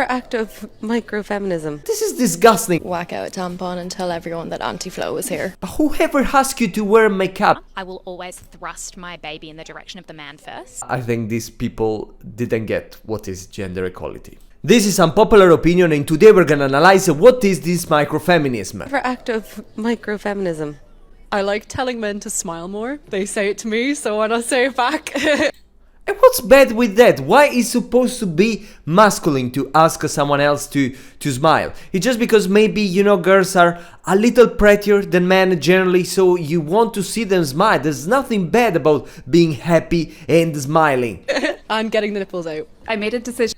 act of micro-feminism. This is disgusting. Whack out a tampon and tell everyone that Anti-Flow is here. But whoever asked you to wear makeup? I will always thrust my baby in the direction of the man first. I think these people didn't get what is gender equality. This is unpopular opinion, and today we're gonna analyze what is this microfeminism. Act of micro-feminism. I like telling men to smile more. They say it to me, so why not say it back? And what's bad with that? Why is supposed to be masculine to ask someone else to smile? It's just because maybe, you know, girls are a little prettier than men generally, so you want to see them smile. There's nothing bad about being happy and smiling. And getting the nipples out. I made a decision.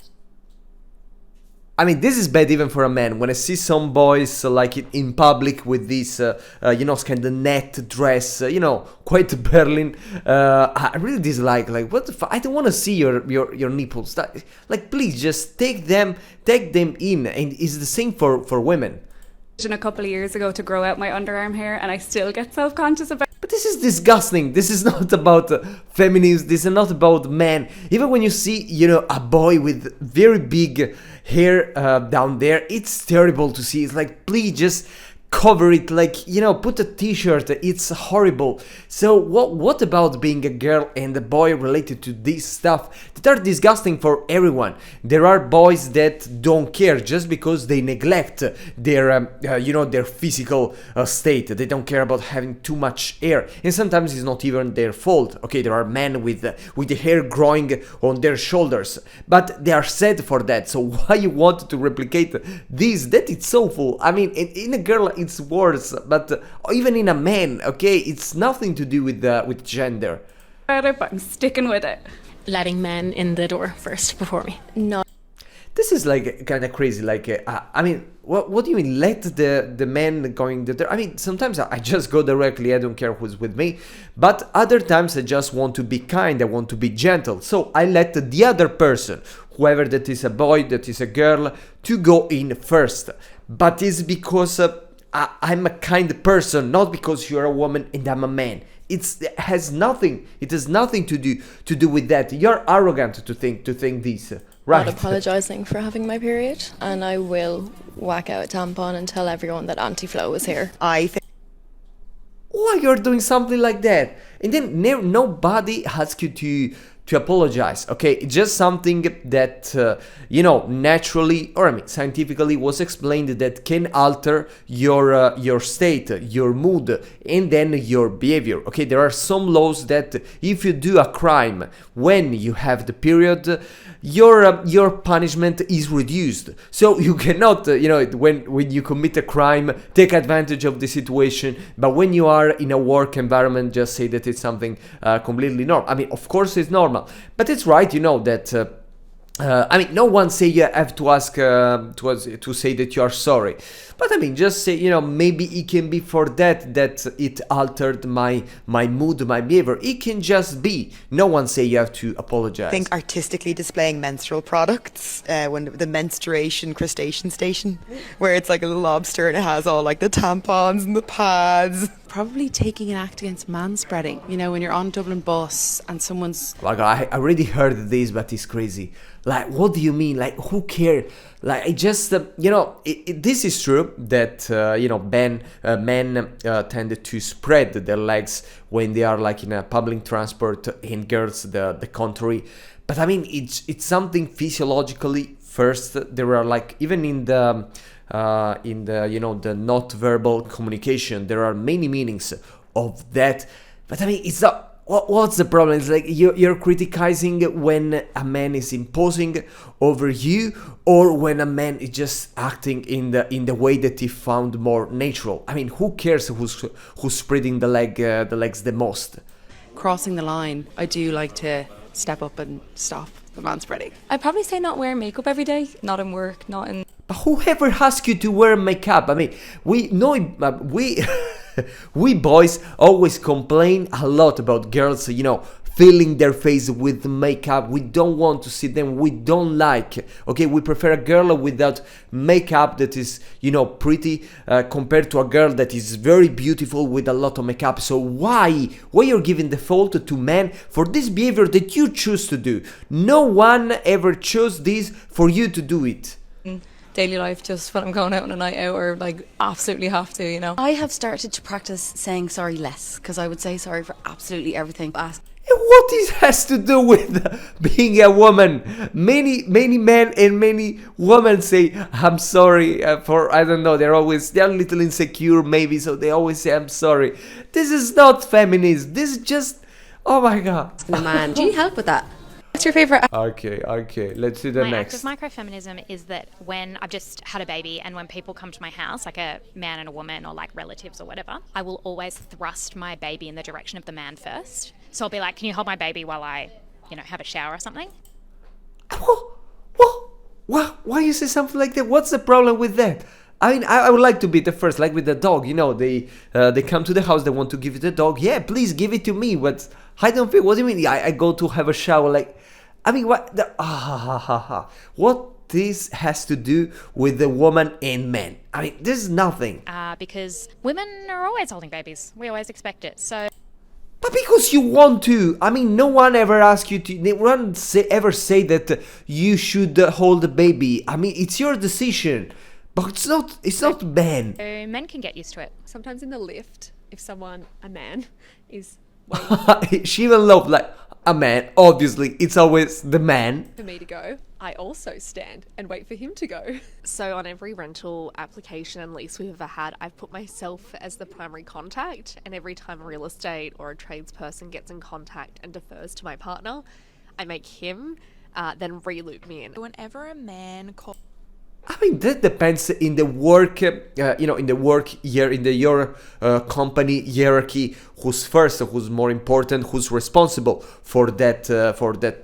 I mean, this is bad even for a man. When I see some boys like in public with this, you know, kind of net dress, you know, quite Berlin, I really dislike. Like, what the fuck? I don't want to see your nipples. Like, please, just take them in. And it's the same for women. A couple of years ago to grow out my underarm hair, and I still get self-conscious about. But this is disgusting. This is not about feminism. This is not about men. Even when you see, you know, a boy with very big hair down there, it's terrible to see. It's like, please just cover it, like, you know, put a t-shirt. It's horrible. So what about being a girl and a boy related to this stuff that are disgusting for everyone? There are boys that don't care just because they neglect their you know, their physical state. They don't care about having too much hair, and sometimes it's not even their fault. Okay, there are men with the hair growing on their shoulders, but they are sad for that. So why you want to replicate this? That it's awful. I mean, in a girl it's worse, but even in a man, okay, it's nothing to do with gender. But I'm sticking with it. Letting men in the door first before me. No. This is like kind of crazy. Like, I mean, what do you mean let the man going there? I mean, sometimes I just go directly. I don't care who's with me. But other times I just want to be kind. I want to be gentle. So I let the other person, whoever that is, a boy, that is a girl, to go in first. But it's because I'm a kind person, not because you're a woman and I'm a man. It has nothing to do with that. You're arrogant to think this, right? Not apologising for having my period, and I will whack out a tampon and tell everyone that Anti-Flow is here. I think. Why you're doing something like that? And then nobody asks you to apologize, okay? It's just something that, you know, naturally, or I mean, scientifically was explained that can alter your state, your mood, and then your behavior, okay? There are some laws that if you do a crime when you have the period, your punishment is reduced. So you cannot, you know, when you commit a crime, take advantage of the situation, but when you are in a work environment, just say that it's something completely normal. I mean, of course it's normal, but it's right, you know, that I mean, no one say you have to ask to say that you are sorry, but I mean, just say, you know, maybe it can be for that it altered my mood, my behavior. It can just be. No one say you have to apologize. I think artistically displaying menstrual products, when the menstruation crustacean station, where it's like a little lobster and it has all like the tampons and the pads. Probably taking an act against manspreading. You know, when you're on Dublin bus and someone's... Like, I already heard this, but it's crazy. Like, what do you mean? Like, who cares? Like, I just, you know, this is true that, you know, men tend to spread their legs when they are like in a public transport, and girls the contrary. But I mean, it's something physiologically. First, there are like, even in the you know, the not verbal communication, there are many meanings of that. But I mean, it's not. What's the problem? It's like you're criticizing when a man is imposing over you, or when a man is just acting in the way that he found more natural. I mean, who cares who's spreading the legs the most? Crossing the line, I do like to step up and stop the manspreading. I'd probably say not wearing makeup every day, not in work, not in. But whoever asked you to wear makeup? I mean, we know we boys always complain a lot about girls, you know, filling their face with makeup. We don't want to see them. We don't like. Okay, we prefer a girl without makeup that is, you know, pretty, compared to a girl that is very beautiful with a lot of makeup. So why you're giving the fault to men for this behavior that you choose to do? No one ever chose this for you to do it. daily life, just when I'm going out on a night out or like absolutely have to, you know. I have started to practice saying sorry less because I would say sorry for absolutely everything. And what this has to do with being a woman? Many men and many women say, I'm sorry for, I don't know, they're a little insecure maybe, so they always say, I'm sorry. This is not feminist. This is just, oh my God. The man. Do you need help with that? What's your favourite? Okay, let's do the My next. act of microfeminism is that when I've just had a baby and when people come to my house, like a man and a woman or like relatives or whatever, I will always thrust my baby in the direction of the man first. So I'll be like, can you hold my baby while I, have a shower or something? What? Why you say something like that? What's the problem with that? I mean, I would like to be the first, like with the dog, they come to the house, they want to give it the dog. Yeah, please give it to me. But I don't feel, what do you mean? I go to have a shower, like, I mean, what? What this has to do with the woman and men? I mean, there's nothing. Because women are always holding babies. We always expect it. So But because you want to. I mean, no one ever asks you to. No one ever say that you should hold a baby. I mean, it's your decision. But it's not men. men can get used to it. Sometimes in the lift, if a man, is She will love like a man. Obviously, it's always the man. for me to go, I also stand and wait for him to go. So on every rental application and lease we've ever had, I've put myself as the primary contact, and every time a real estate or a tradesperson gets in contact and defers to my partner, I make him then re-loop me in. Whenever a man calls... I mean, that depends in the work, in the work here, in your company hierarchy, who's first, who's more important, who's responsible for that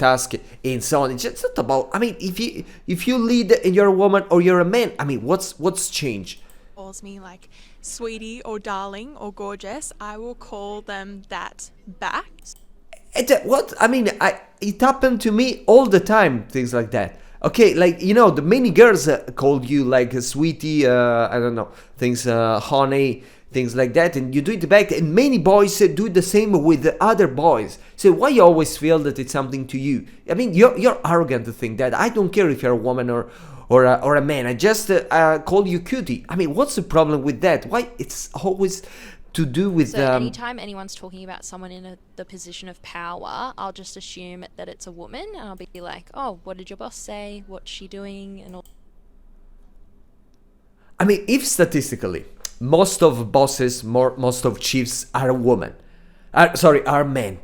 task, and so on. It's just not about. I mean, if you lead and you're a woman or you're a man, I mean, what's changed? calls me like sweetie or darling or gorgeous, I will call them that back. What I mean, it happened to me all the time. Things like that. Okay, like, the many girls called you like a sweetie, I don't know, things, honey, things like that, and you do it back, and many boys do the same with the other boys. So why you always feel that it's something to you? I mean, you're arrogant to think that. I don't care if you're a woman or a man. I just call you cutie. I mean, what's the problem with that? Why it's always to do with So anytime anyone's talking about someone in the position of power, I'll just assume that it's a woman, and I'll be like, oh, what did your boss say? What's she doing? And all. I mean, if statistically most of bosses, most of chiefs are women, are men.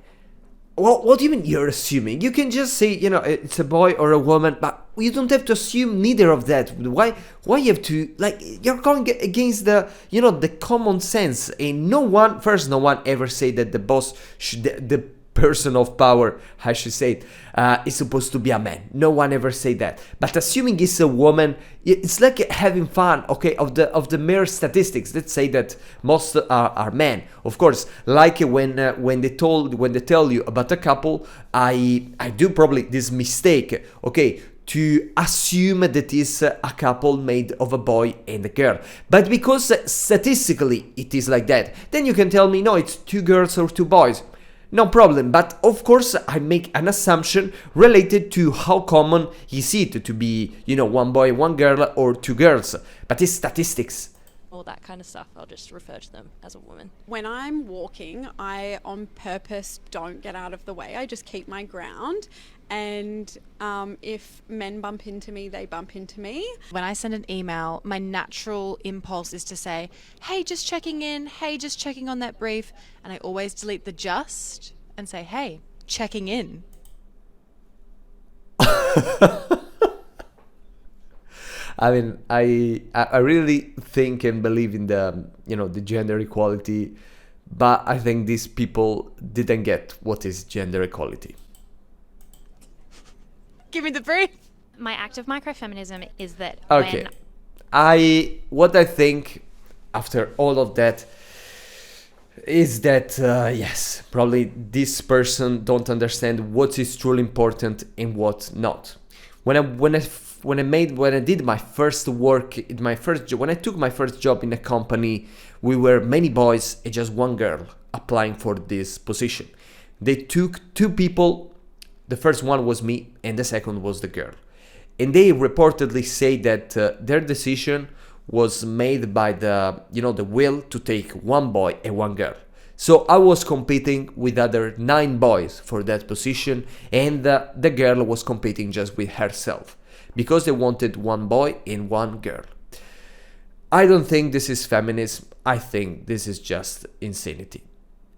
Well, what do you mean you're assuming? You can just say, it's a boy or a woman, but you don't have to assume neither of that. Why you have to, like, you're going against the common sense. And no one ever say that the boss the person of power, I should say it, is supposed to be a man. No one ever say that. But assuming it's a woman, it's like having fun, okay, of the mere statistics. Let's say that most are men. Of course, like when they tell you about a couple, I do probably this mistake, okay, to assume that is a couple made of a boy and a girl. But because statistically it is like that, then you can tell me, no, it's two girls or two boys. No problem, but of course I make an assumption related to how common is it to be, one boy, one girl, or two girls. But it's statistics. All that kind of stuff, I'll just refer to them as a woman. When I'm walking, I on purpose don't get out of the way. I just keep my ground. And if men bump into me, they bump into me. When I send an email, my natural impulse is to say, hey, just checking in, hey, just checking on that brief. And I always delete the just and say, hey, checking in. I mean, I really think and believe in the gender equality, but I think these people didn't get what is gender equality. Give me the brief. My act of microfeminism is that Okay, what I think after all of that is that yes, probably this person don't understand what is truly important and what not. When I did my first work in my first job, when I took my first job in a company, we were many boys and just one girl applying for this position. They took two people. The first one was me and the second was the girl. and they reportedly say that their decision was made by the will to take one boy and one girl. So I was competing with other 9 boys for that position, and the girl was competing just with herself because they wanted one boy and one girl. I don't think this is feminism. I think this is just insanity.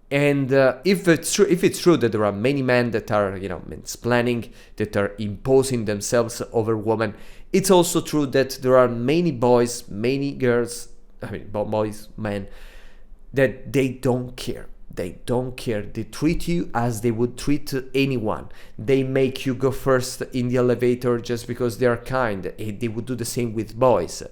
And if it's true that there are many men that are mansplaining, that are imposing themselves over women, it's also true that there are many boys, many girls, boys, men, that they don't care. They don't care. They treat you as they would treat anyone. They make you go first in the elevator just because they are kind. They would do the same with boys.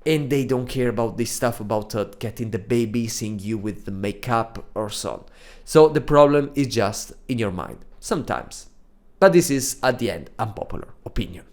And they don't care about this stuff about getting the baby, seeing you with the makeup or so on. So the problem is just in your mind, sometimes. But this is, at the end, unpopular opinion.